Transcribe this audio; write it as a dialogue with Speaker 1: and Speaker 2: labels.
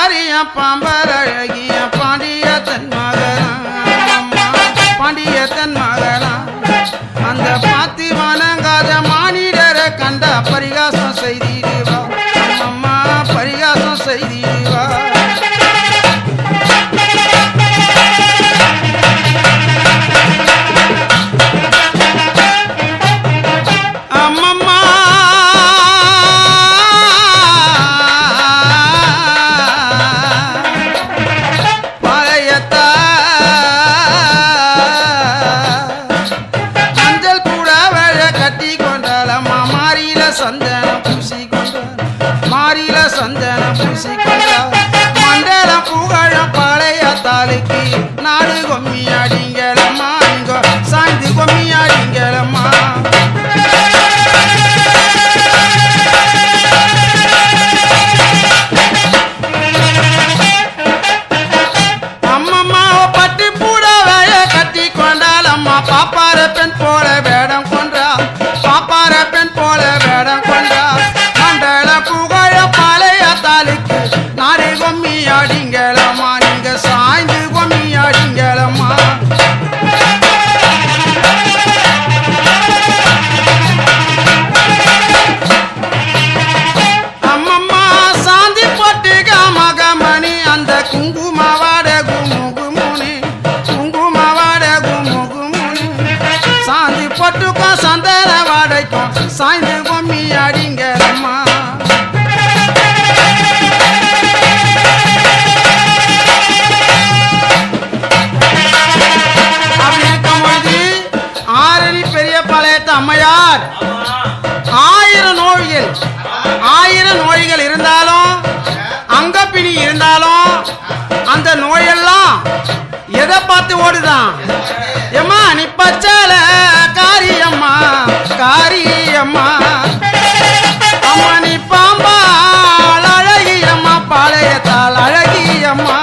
Speaker 1: காரிய பாம்பர் அழகிய பாண்டியத்தன் மகளாம் பாண்டியத்தன் மகளாம் அந்த பாத்தி வணங்காத மானிடரை கண்ட பரிகாசம் செய்திடுவா அம்மா பரிகாசம் செய்திடுவா அம்மம்மா பாளையத்தா மஞ்சள் கூட வழ கட்டி கொண்டாலம்மா மாறியில சந்தனம் பூசி கொண்டால் மாறியில சந்தனம் பூசி கொண்டால் மண்டலம் புகழம் பாளையத்தாளுக்கு நாடு கொம்மி அடிங்களம்மா இங்க சாய்ந்து கொம்மி அடிங்களம்மா பாப்பார பெண் போல வேடம் கொன்றா பாப்பார பெண் போல வேடம் கொன்றா மண்டல புகழ பாளைய தாலுக்கு நாடு கொம்மி அடிங்களம்மா நீங்க சாய்ந்து கொம்மி அடிங்களம்மா அம்மம்மா சாந்தி போட்டு காமகமணி அந்த குங்குமவாட குமுகுமுனி குங்குமவாட குமுகுமுனி சாந்தி பொட்டுக்கும் சந்தன வாடைக்கும் சாய்ந்து கொம்மி அடிங்களம்மா அப்படி இருக்கும்போது ஆரணி பெரிய பாளையத்து அம்மையார் 1000 நோய்கள் இருந்தாலும் அங்கப்பிணி இருந்தாலும் அந்த நோயெல்லாம் எதை பார்த்து ஓடுதான் எம்மா நீ பச்சால காரியம்மா காரியம்மா அம்மா நீ பாம்பால் அழகியம்மா பாளையத்தால் அழகியம்மா